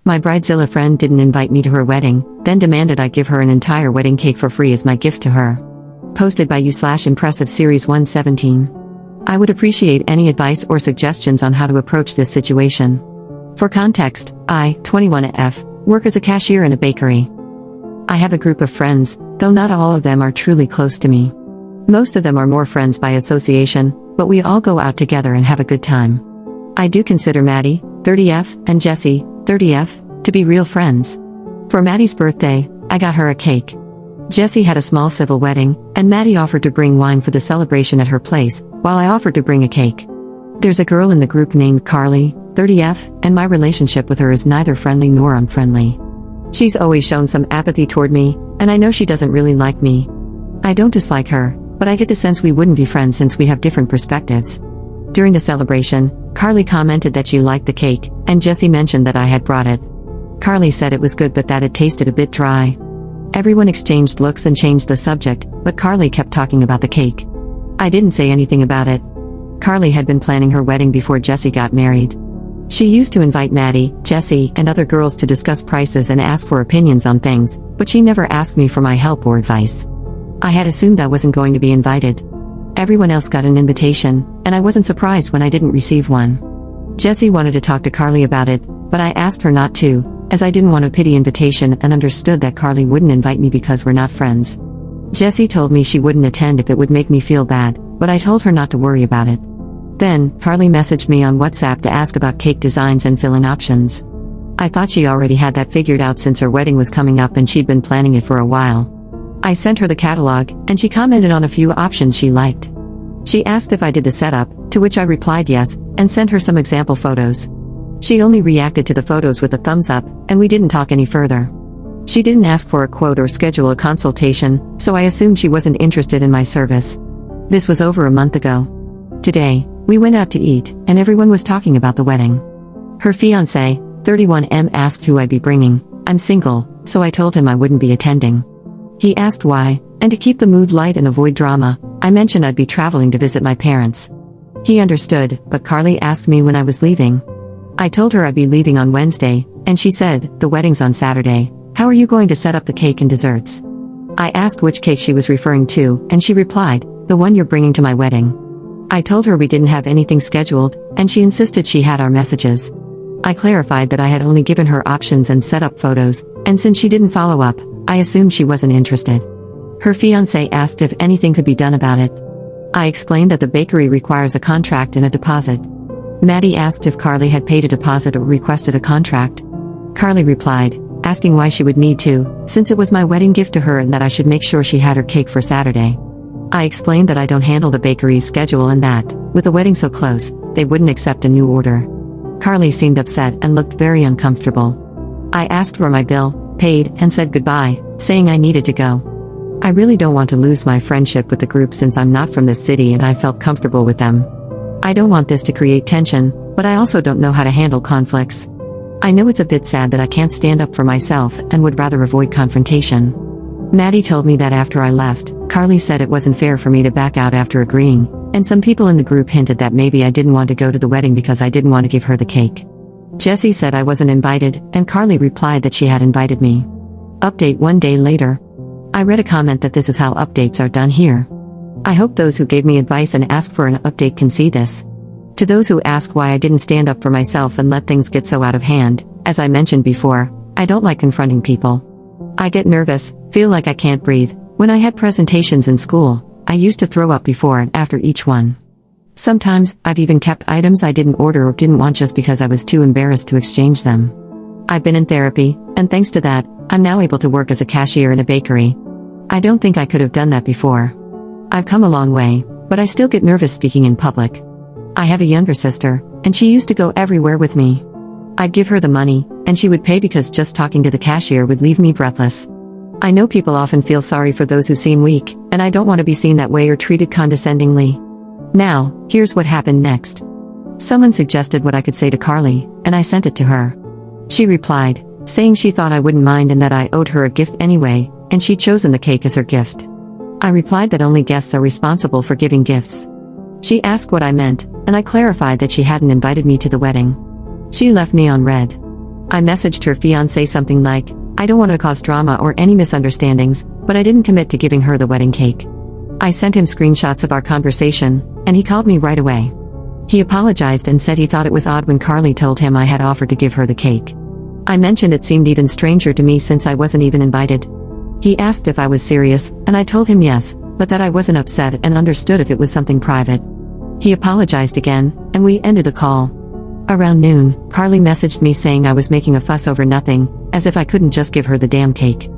My bridezilla friend didn't invite me to her wedding, then demanded I give her an entire wedding cake for free as my gift to her. Posted by you/Impressive Series 117. I would appreciate any advice or suggestions on how to approach this situation. For context, I, 21F, work as a cashier in a bakery. I have a group of friends, though not all of them are truly close to me. Most of them are more friends by association, but we all go out together and have a good time. I do consider Maddie, 30F, and Jessie, 30F, to be real friends. For Maddie's birthday, I got her a cake. Jessie had a small civil wedding, and Maddie offered to bring wine for the celebration at her place, while I offered to bring a cake. There's a girl in the group named Carly, 30F, and my relationship with her is neither friendly nor unfriendly. She's always shown some apathy toward me, and I know she doesn't really like me. I don't dislike her, but I get the sense we wouldn't be friends since we have different perspectives. During the celebration, Carly commented that she liked the cake, and Jessie mentioned that I had brought it. Carly said it was good but that it tasted a bit dry. Everyone exchanged looks and changed the subject, but Carly kept talking about the cake. I didn't say anything about it. Carly had been planning her wedding before Jessie got married. She used to invite Maddie, Jessie, and other girls to discuss prices and ask for opinions on things, but she never asked me for my help or advice. I had assumed I wasn't going to be invited. Everyone else got an invitation, and I wasn't surprised when I didn't receive one. Jessie wanted to talk to Carly about it, but I asked her not to, as I didn't want a pity invitation and understood that Carly wouldn't invite me because we're not friends. Jessie told me she wouldn't attend if it would make me feel bad, but I told her not to worry about it. Then, Carly messaged me on WhatsApp to ask about cake designs and fill-in options. I thought she already had that figured out since her wedding was coming up and she'd been planning it for a while. I sent her the catalog, and she commented on a few options she liked. She asked if I did the setup, to which I replied yes, and sent her some example photos. She only reacted to the photos with a thumbs up, and we didn't talk any further. She didn't ask for a quote or schedule a consultation, so I assumed she wasn't interested in my service. This was over a month ago. Today, we went out to eat, and everyone was talking about the wedding. Her fiancé, 31M, asked who I'd be bringing. I'm single, so I told him I wouldn't be attending. He asked why, and to keep the mood light and avoid drama, I mentioned I'd be traveling to visit my parents. He understood, but Carly asked me when I was leaving. I told her I'd be leaving on Wednesday, and she said, the wedding's on Saturday. How are you going to set up the cake and desserts? I asked which cake she was referring to, and she replied, the one you're bringing to my wedding. I told her we didn't have anything scheduled, and she insisted she had our messages. I clarified that I had only given her options and set up photos, and since she didn't follow up, I assumed she wasn't interested. Her fiancé asked if anything could be done about it. I explained that the bakery requires a contract and a deposit. Maddie asked if Carly had paid a deposit or requested a contract. Carly replied, asking why she would need to, since it was my wedding gift to her and that I should make sure she had her cake for Saturday. I explained that I don't handle the bakery's schedule and that, with the wedding so close, they wouldn't accept a new order. Carly seemed upset and looked very uncomfortable. I asked for my bill, paid, and said goodbye, saying I needed to go. I really don't want to lose my friendship with the group since I'm not from this city and I felt comfortable with them. I don't want this to create tension, but I also don't know how to handle conflicts. I know it's a bit sad that I can't stand up for myself and would rather avoid confrontation. Maddie told me that after I left, Carly said it wasn't fair for me to back out after agreeing, and some people in the group hinted that maybe I didn't want to go to the wedding because I didn't want to give her the cake. Jessie said I wasn't invited, and Carly replied that she had invited me. Update 1 day later. I read a comment that this is how updates are done here. I hope those who gave me advice and asked for an update can see this. To those who ask why I didn't stand up for myself and let things get so out of hand, as I mentioned before, I don't like confronting people. I get nervous, feel like I can't breathe. When I had presentations in school, I used to throw up before and after each one. Sometimes, I've even kept items I didn't order or didn't want just because I was too embarrassed to exchange them. I've been in therapy, and thanks to that, I'm now able to work as a cashier in a bakery. I don't think I could have done that before. I've come a long way, but I still get nervous speaking in public. I have a younger sister, and she used to go everywhere with me. I'd give her the money, and she would pay because just talking to the cashier would leave me breathless. I know people often feel sorry for those who seem weak, and I don't want to be seen that way or treated condescendingly. Now, here's what happened next. Someone suggested what I could say to Carly, and I sent it to her. She replied, saying she thought I wouldn't mind and that I owed her a gift anyway, and she'd chosen the cake as her gift. I replied that only guests are responsible for giving gifts. She asked what I meant, and I clarified that she hadn't invited me to the wedding. She left me on red. I messaged her fiancé something like, "I don't want to cause drama or any misunderstandings, but I didn't commit to giving her the wedding cake." I sent him screenshots of our conversation, and he called me right away. He apologized and said he thought it was odd when Carly told him I had offered to give her the cake. I mentioned it seemed even stranger to me since I wasn't even invited. He asked if I was serious, and I told him yes, but that I wasn't upset and understood if it was something private. He apologized again, and we ended the call. Around noon, Carly messaged me saying I was making a fuss over nothing, as if I couldn't just give her the damn cake.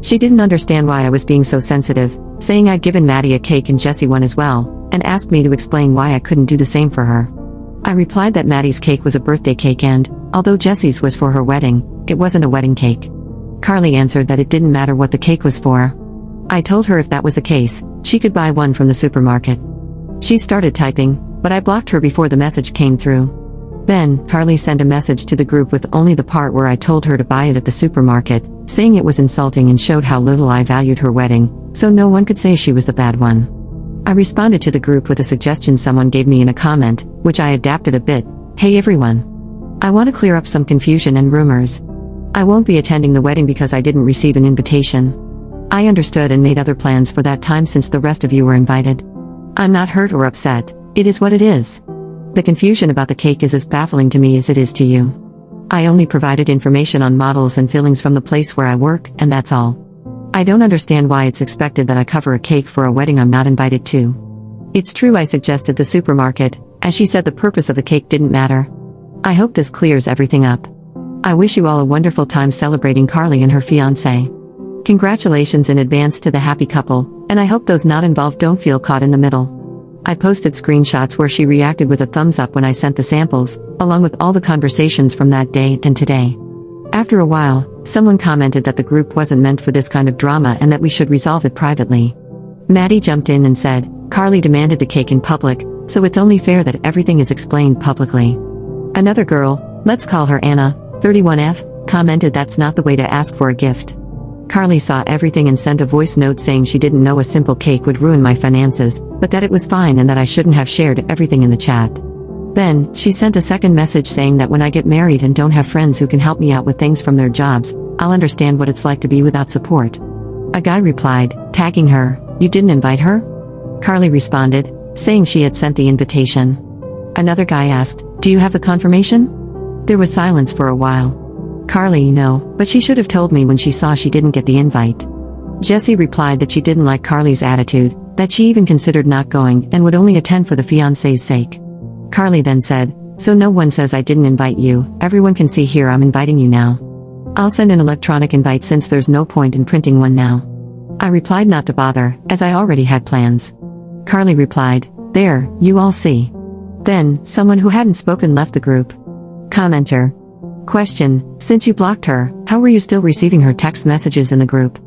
She didn't understand why I was being so sensitive, saying I'd given Maddie a cake and Jessie one as well, and asked me to explain why I couldn't do the same for her. I replied that Maddie's cake was a birthday cake and, although Jessie's was for her wedding, it wasn't a wedding cake. Carly answered that it didn't matter what the cake was for. I told her if that was the case, she could buy one from the supermarket. She started typing, but I blocked her before the message came through. Then, Carly sent a message to the group with only the part where I told her to buy it at the supermarket, saying it was insulting and showed how little I valued her wedding, so no one could say she was the bad one. I responded to the group with a suggestion someone gave me in a comment, which I adapted a bit. "Hey everyone. I want to clear up some confusion and rumors. I won't be attending the wedding because I didn't receive an invitation. I understood and made other plans for that time since the rest of you were invited. I'm not hurt or upset, it is what it is. The confusion about the cake is as baffling to me as it is to you. I only provided information on models and fillings from the place where I work, and that's all. I don't understand why it's expected that I cover a cake for a wedding I'm not invited to. It's true I suggested the supermarket, as she said the purpose of the cake didn't matter. I hope this clears everything up. I wish you all a wonderful time celebrating Carly and her fiancé. Congratulations in advance to the happy couple, and I hope those not involved don't feel caught in the middle." I posted screenshots where she reacted with a thumbs up when I sent the samples, along with all the conversations from that day and today. After a while, someone commented that the group wasn't meant for this kind of drama and that we should resolve it privately. Maddie jumped in and said, "Carly demanded the cake in public, so it's only fair that everything is explained publicly." Another girl, let's call her Anna, 31F, commented that's not the way to ask for a gift. Carly saw everything and sent a voice note saying she didn't know a simple cake would ruin my finances, but that it was fine and that I shouldn't have shared everything in the chat. Then, she sent a second message saying that when I get married and don't have friends who can help me out with things from their jobs, I'll understand what it's like to be without support. A guy replied, tagging her, "You didn't invite her?" Carly responded, saying she had sent the invitation. Another guy asked, "Do you have the confirmation?" There was silence for a while. Carly, "No, but she should have told me when she saw she didn't get the invite." Jessie replied that she didn't like Carly's attitude, that she even considered not going and would only attend for the fiancé's sake. Carly then said, "So no one says I didn't invite you, everyone can see here I'm inviting you now. I'll send an electronic invite since there's no point in printing one now." I replied not to bother, as I already had plans. Carly replied, "There, you all see." Then, someone who hadn't spoken left the group. Commenter. Question, since you blocked her, how were you still receiving her text messages in the group?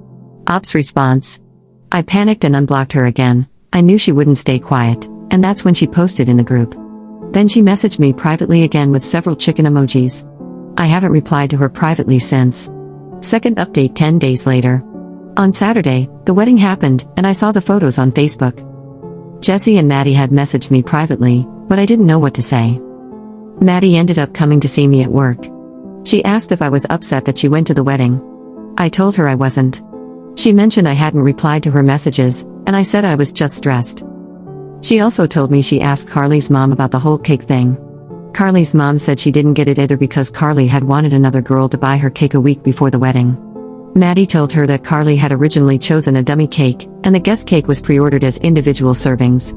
Ops response. I panicked and unblocked her again. I knew she wouldn't stay quiet, and that's when she posted in the group. Then she messaged me privately again with several chicken emojis. I haven't replied to her privately since. Second update 10 days later. On Saturday, the wedding happened, and I saw the photos on Facebook. Jessie and Maddie had messaged me privately, but I didn't know what to say. Maddie ended up coming to see me at work. She asked if I was upset that she went to the wedding. I told her I wasn't. She mentioned I hadn't replied to her messages, and I said I was just stressed. She also told me she asked Carly's mom about the whole cake thing. Carly's mom said she didn't get it either because Carly had wanted another girl to buy her cake a week before the wedding. Maddie told her that Carly had originally chosen a dummy cake, and the guest cake was pre-ordered as individual servings.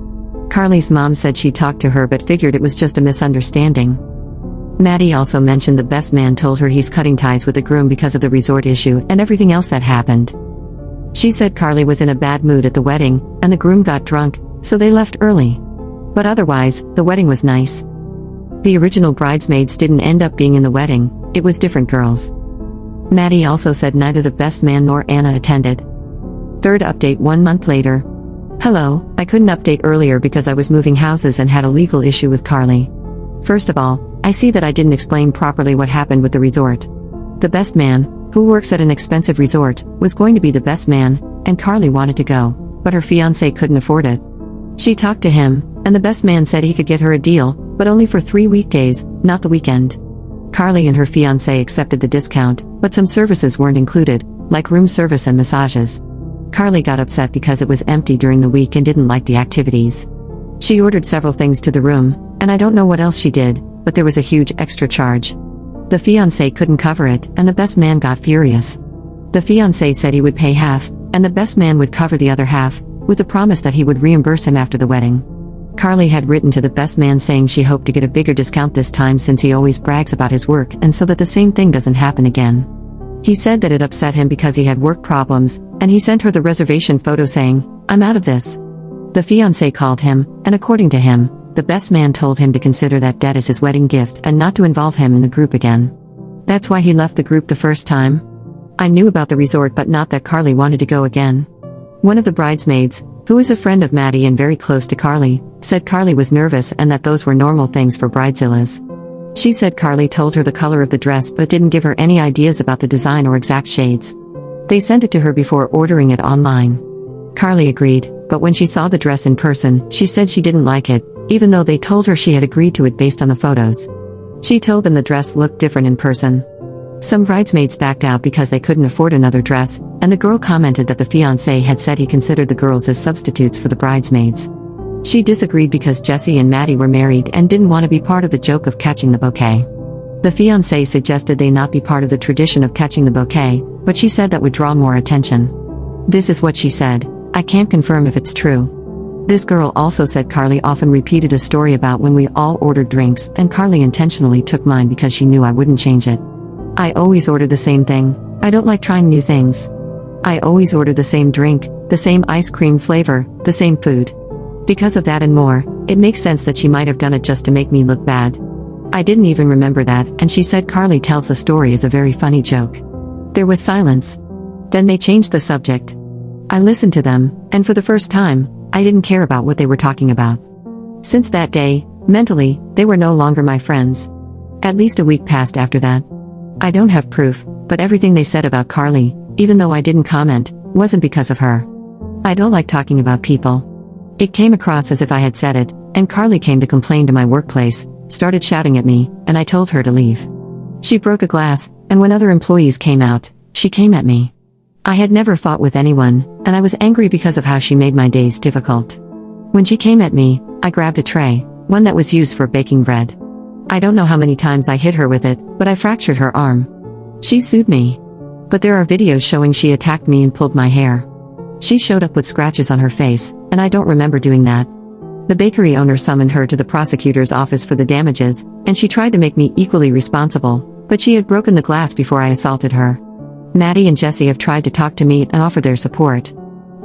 Carly's mom said she talked to her but figured it was just a misunderstanding. Maddie also mentioned the best man told her he's cutting ties with the groom because of the resort issue and everything else that happened. She said Carly was in a bad mood at the wedding, and the groom got drunk, so they left early. But otherwise, the wedding was nice. The original bridesmaids didn't end up being in the wedding, it was different girls. Maddie also said neither the best man nor Anna attended. Third update 1 month later. Hello, I couldn't update earlier because I was moving houses and had a legal issue with Carly. First of all, I see that I didn't explain properly what happened with the resort. The best man, who works at an expensive resort, was going to be the best man, and Carly wanted to go, but her fiancé couldn't afford it. She talked to him, and the best man said he could get her a deal, but only for 3 weekdays, not the weekend. Carly and her fiancé accepted the discount, but some services weren't included, like room service and massages. Carly got upset because it was empty during the week and didn't like the activities. She ordered several things to the room, and I don't know what else she did, but there was a huge extra charge. The fiancé couldn't cover it, and the best man got furious. The fiancé said he would pay half, and the best man would cover the other half, with the promise that he would reimburse him after the wedding. Carly had written to the best man saying she hoped to get a bigger discount this time since he always brags about his work and so that the same thing doesn't happen again. He said that it upset him because he had work problems, and he sent her the reservation photo saying, "I'm out of this." The fiancé called him, and according to him, the best man told him to consider that debt as his wedding gift and not to involve him in the group again. That's why he left the group the first time. I knew about the resort but not that Carly wanted to go again. One of the bridesmaids, who is a friend of Maddie and very close to Carly, said Carly was nervous and that those were normal things for bridezillas. She said Carly told her the color of the dress but didn't give her any ideas about the design or exact shades. They sent it to her before ordering it online. Carly agreed, but when she saw the dress in person, she said she didn't like it, even though they told her she had agreed to it based on the photos. She told them the dress looked different in person. Some bridesmaids backed out because they couldn't afford another dress, and the girl commented that the fiancé had said he considered the girls as substitutes for the bridesmaids. She disagreed because Jesse and Maddie were married and didn't want to be part of the joke of catching the bouquet. The fiancé suggested they not be part of the tradition of catching the bouquet, but she said that would draw more attention. This is what she said: "I can't confirm if it's true." This girl also said Carly often repeated a story about when we all ordered drinks, and Carly intentionally took mine because she knew I wouldn't change it. "I always order the same thing. I don't like trying new things. I always order the same drink, the same ice cream flavor, the same food." Because of that and more, it makes sense that she might have done it just to make me look bad. I didn't even remember that, and she said Carly tells the story as a very funny joke. There was silence. Then they changed the subject. I listened to them, and for the first time, I didn't care about what they were talking about. Since that day, mentally, they were no longer my friends. At least a week passed after that. I don't have proof, but everything they said about Carly, even though I didn't comment, wasn't because of her. I don't like talking about people. It came across as if I had said it, and Carly came to complain to my workplace, started shouting at me, and I told her to leave. She broke a glass, and when other employees came out, she came at me. I had never fought with anyone, and I was angry because of how she made my days difficult. When she came at me, I grabbed a tray, one that was used for baking bread. I don't know how many times I hit her with it, but I fractured her arm. She sued me. But there are videos showing she attacked me and pulled my hair. She showed up with scratches on her face, and I don't remember doing that. The bakery owner summoned her to the prosecutor's office for the damages, and she tried to make me equally responsible, but she had broken the glass before I assaulted her. Maddie and Jesse have tried to talk to me and offer their support.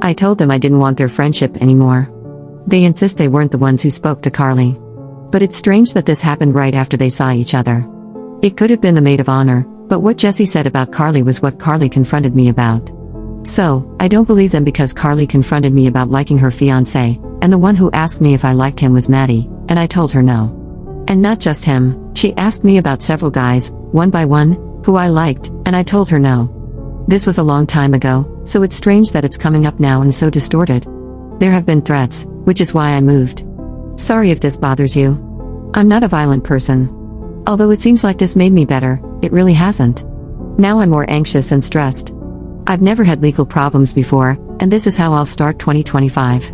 I told them I didn't want their friendship anymore. They insist they weren't the ones who spoke to Carly. But it's strange that this happened right after they saw each other. It could have been the maid of honor, but what Jesse said about Carly was what Carly confronted me about. So, I don't believe them because Carly confronted me about liking her fiancé, and the one who asked me if I liked him was Maddie, and I told her no. And not just him, she asked me about several guys, one by one, who I liked, and I told her no. This was a long time ago, so it's strange that it's coming up now and so distorted. There have been threats, which is why I moved. Sorry if this bothers you. I'm not a violent person. Although it seems like this made me better, it really hasn't. Now I'm more anxious and stressed. I've never had legal problems before, and this is how I'll start 2025.